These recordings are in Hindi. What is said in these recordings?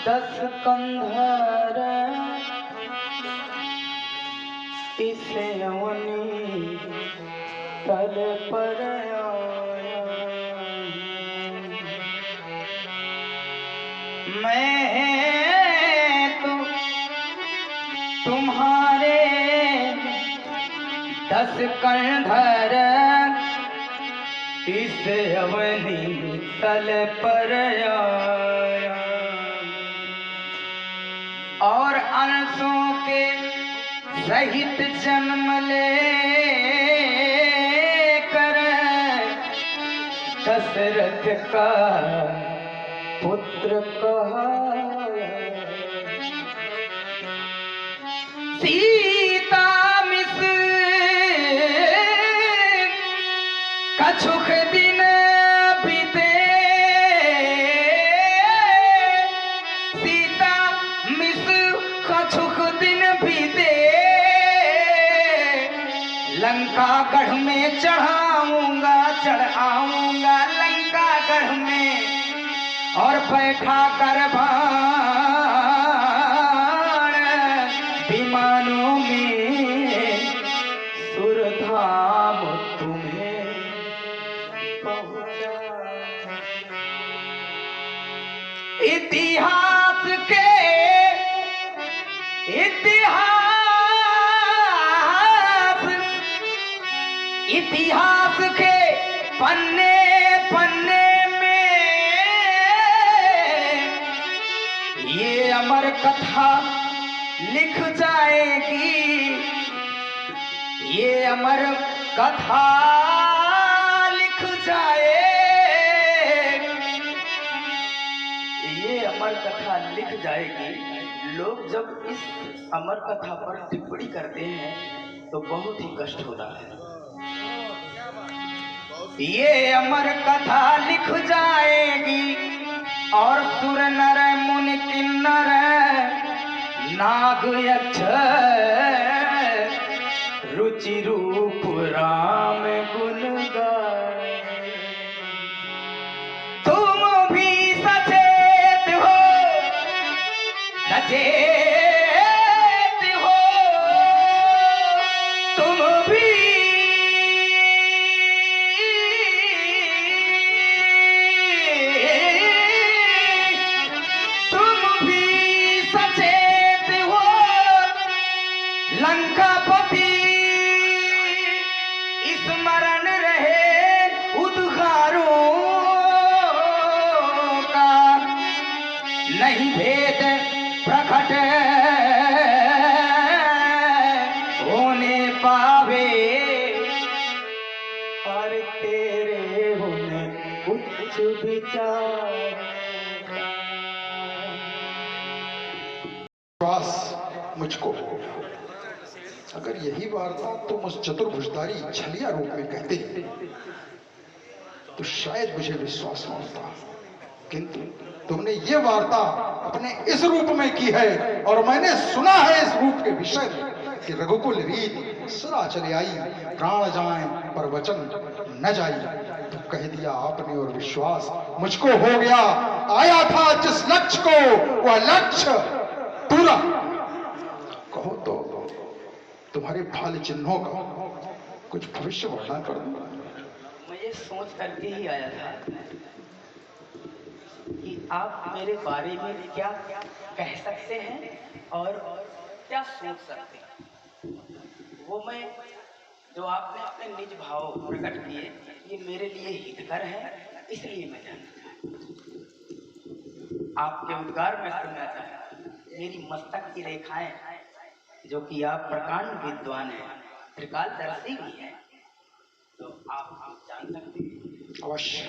दस कंधर इसे अवनी तल पर आया। मैं तो तुम्हारे दस कंधर इस अवनी तल पर आया और अंशों के सहित जन्म ले कर दशरथ का पुत्र कहाया। सीता मिस कछुक दिन बीते, सीता मिस कछुक दिन बीते, लंका गढ़ में चढ़ाऊंगा लंका गढ़ में और बैठा कर बाण विमानों में सुरधाम तुम्हें पहुंचा। इतिहास के पन्ने पन्ने ये अमर कथा लिख जाएगी, ये अमर कथा लिख जाएगी। लोग जब इस अमर कथा पर टिप्पणी करते हैं तो बहुत ही कष्ट होता है। ये अमर कथा लिख जाएगी और सुर नर मुनि किन्नर नाग यक्ष रुचि रूप राम गुण गाए। तुम भी सचेत हो तुम भी लंकापति स्मरण रहे उद्गारों का, नहीं भेद प्रकट होने पावे और तेरे होने उच्च विचार। मुझको अगर यही वार्ता तुम उस चतुर्भुजधारी छलिया रूप में कहते तो शायद मुझे विश्वास न होता, किंतु तुमने ये वार्ता अपने इस रूप में की है और मैंने सुना है इस रूप के विषय में कि रघुकुल रीत सदा चले आई, प्राण जाए पर वचन न जाई। तो कह दिया आपने और विश्वास मुझको हो गया। आया था जिस लक्ष्य को वह लक्ष्य पूरा। कहो तो तुम्हारे फल चिन्हों का कुछ भविष्य वर्णन कर दूंगा। मैं ये सोच करके ही आया था कि आप मेरे बारे में क्या कह सकते हैं और क्या सोच सकते हैं। वो मैं जो आपने अपने निज भाव प्रकट किए ये मेरे लिए हितकर है, इसलिए मैं जानना चाहता। आपके उद्गार में सुनना चाहता। मेरी मस्तक की रेखाएं जो कि आप प्रकांड विद्वान हैं, त्रिकालदर्शी भी हैं, तो आप जान सकते हैं। अवश्य,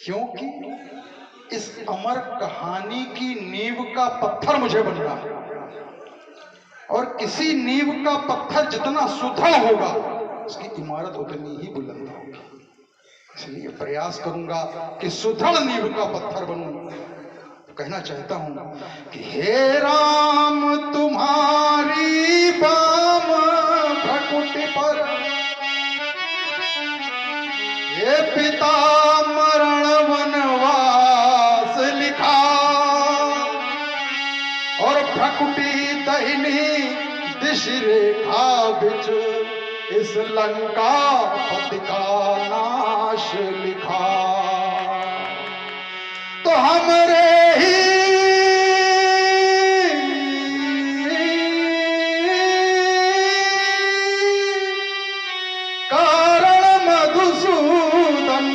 क्योंकि इस अमर कहानी की नींव का पत्थर मुझे बनना है और किसी नींव का पत्थर जितना सुदृढ़ होगा उसकी इमारत उतनी ही बुलंद होगी। इसलिए प्रयास करूंगा कि सुदृढ़ नींव का पत्थर बनूं। कहना चाहता हूं कि हे राम तुम्हारी बाम भ्रकुटि पर हे पिता मरण वनवास लिखा। भ्रकुटी दहिनी दिश रेखा बिच इस लंका पति का नाश लिखा। तो हमरे ही कारण मधुसूदन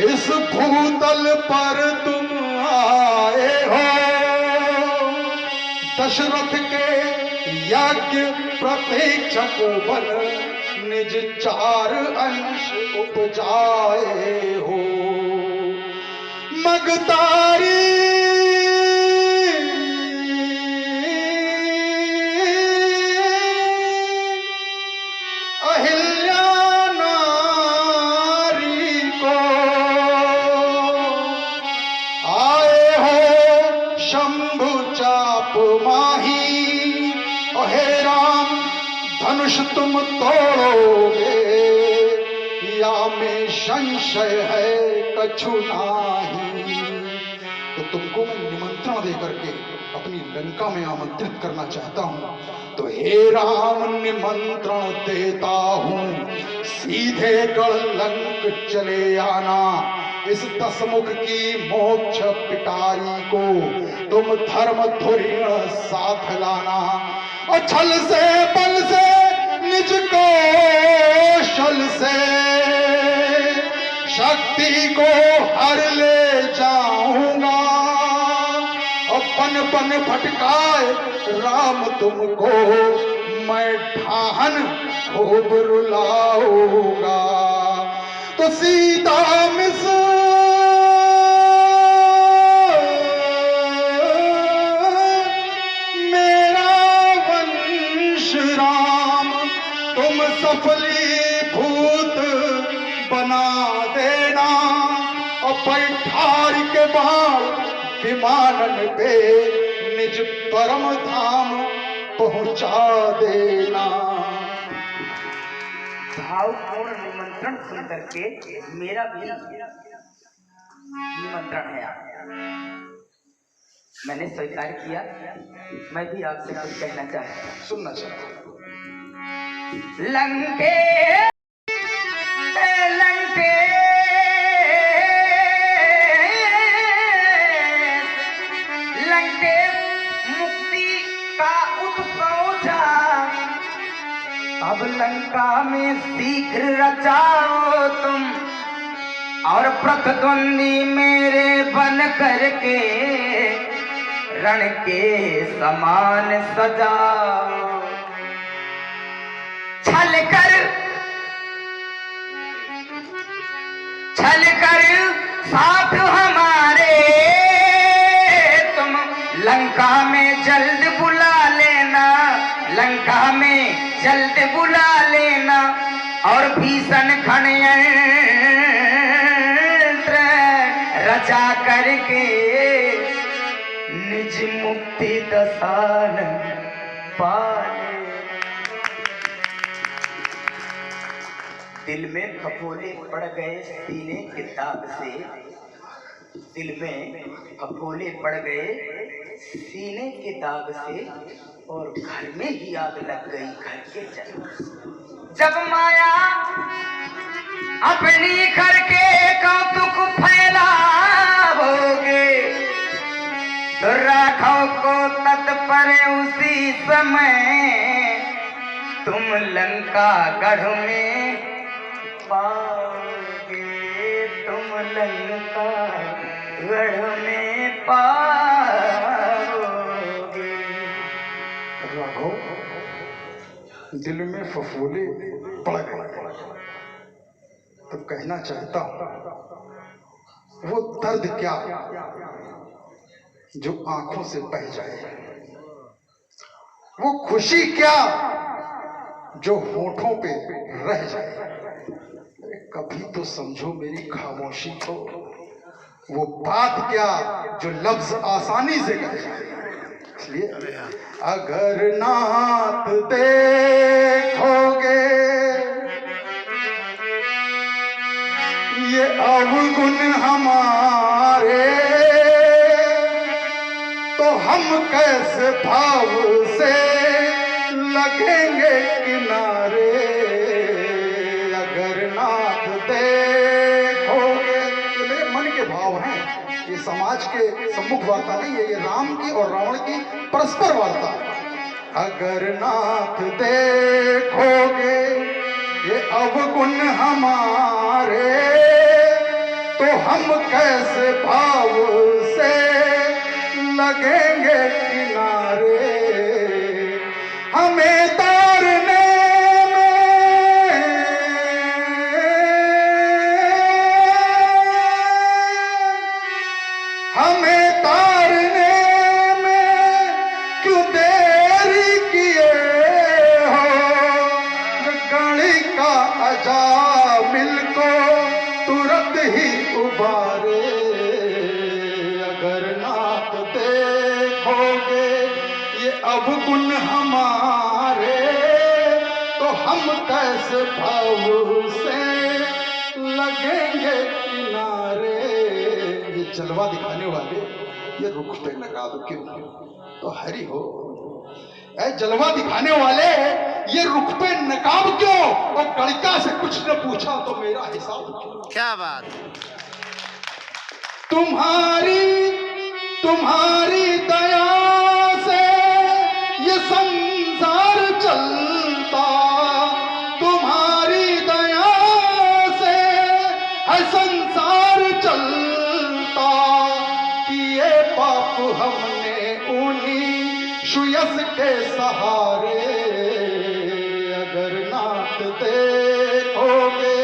इस भूतल पर तुम आए हो। दशरथ के यज्ञ प्रतीक्षक बन निज 4 अंश उपजाए हो। मगतारी अहिल्या नारी को आए हो शंभु चाप माही। हे राम धनुष तुम तोड़ोगे या में संशय है कछु नाही। तो तुमको मैं निमंत्रण दे करके अपनी लंका में आमंत्रित करना चाहता हूं। तो हे राम निमंत्रण देता हूं, सीधे गढ़ लंक चले आना। इस 10 मुख की मोक्ष पिटारी को तुम धर्म धुरीण साथ लाना। और छल से बल से निज कौशल से शक्ति को हर ले जाऊंगा। और पन पन भटकाए राम तुमको मैं ढाहन खूब रुलाऊंगा। तो सीता मिस मेरा वंश राम तुम सफलीभूत बना देना। और पैठार के बाद विमानन पे निज परम धाम पहुंचा देना। भावपूर्ण निमंत्रण सुन करके मेरा भी निमंत्रण है मैंने स्वीकार किया। मैं भी आपसे कुछ कहना चाहता हूँ, सुनना चाहता हूँ। लंके लंके लंके मुक्ति का उत्सव था। अब लंका में शीघ्र रचाओ तुम और प्रतिद्वंदी मेरे बन करके रण के समान सजाओ। छल कर साथ हमारे तुम लंका में जल्द बुला लेना। लंका में जल्द बुला लेना और भीषण षड्यंत्र रचा करके निज मुक्ति दशान पाले। दिल में फफोले पड़ गए सीने के दाग से। दिल में फफोले पड़ गए सीने के दाग से और घर में ही आग लग गई घर के जन्म। जब माया अपनी घर के कौतुक फैलाओगे तो राघव को तत्पर उसी समय तुम लंका गढ़ में पाओगे। तुम लंका गढ़ में पाओगे। राघव दिल में फफोले पड़ गए तो कहना चाहता हूं वो दर्द क्या जो आंखों से बह जाए, वो खुशी क्या जो होठों पे रह जाए। कभी तो समझो मेरी खामोशी को, वो बात क्या जो लफ्ज आसानी से कह जाए। इसलिए अगर नात देखोगे ये अवगुण हमारे तो हम कैसे भाव से लगेंगे किनारे, अगर नाथ देखोगे। ये मेरे मन के भाव हैं, ये समाज के सम्मुख वार्ता नहीं है, ये राम की और रावण की परस्पर वार्ता। अगर नाथ देखोगे ये अवगुण हमारे, तो हम कैसे भाव से लगेंगे किनारे। हमें तारने में, हमें तारने में क्यों देरी किए हो, गणिका अजामिल को तुरंत ही उबारे। अगर नाथ देखोगे ये अवगुण हमारे, तो हम कैसे भाव से लगेंगे किनारे। ये जलवा दिखाने वाले ये रुख पे नकाब क्यों, तो हरि हो। ऐ जलवा दिखाने वाले ये रुख पे नकाब क्यों, और गणिका से कुछ न पूछा तो मेरा हिसाब क्यों। क्या बात। तुम्हारी दया से ये संसार चलता, तुम्हारी दया से है संसार चलता। किए पाप हमने उन्हीं सुयस के सहारे। अगर नाथ देखोगे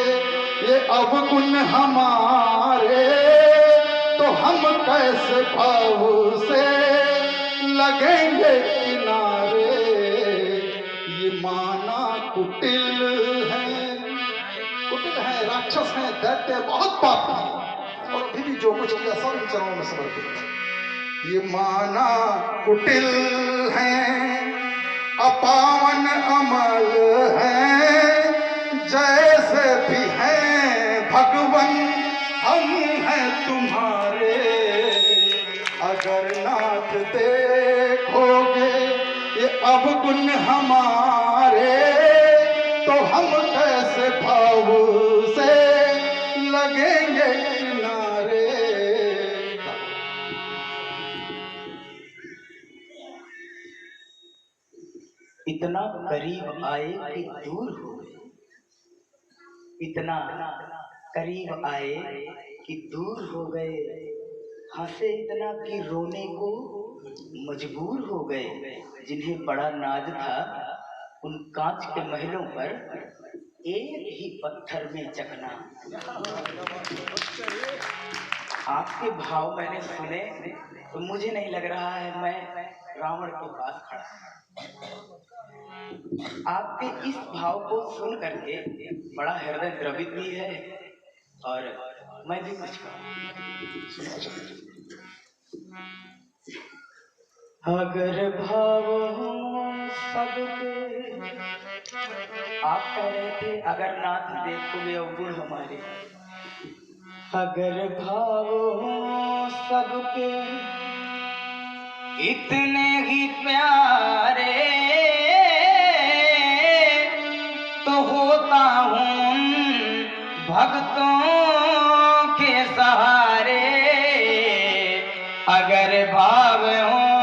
ये अवगुण हमारे, तो हम कैसे भाव से लगेंगे किनारे। ये माना कुटिल है, राक्षस है, दैत्य बहुत पापी है, और फिर भी जो कुछ किया सब इन चरणों में समर्पित है। ये माना कुटिल है, अपावन अमल है, जैसे भी हैं भगवन हम हैं तुम्हारे। अगर नाथ देखोगे ये अवगुण हमारे, तो हम कैसे भाव से लगेंगे किनारे। इतना करीब आए कि दूर हो गए, इतना करीब आए कि दूर हो गए। हंसे इतना कि रोने को मजबूर हो गए। जिन्हें बड़ा नाज था उन कांच के महलों पर एक ही पत्थर में चकना। आपके भाव मैंने सुने तो मुझे नहीं लग रहा है मैं रावण के पास खड़ा। आपके इस भाव को सुन करके बड़ा हृदय द्रवित भी है, और मैं भी कुछ कहूँ। अगर भाव सबके, आप कह रहे थे अगर नाथ देखोगे अवगुण हमारे। अगर भाव सबके इतने ही प्यारे, तो होता हूँ भक्तों के सहारे। अगर भाव हो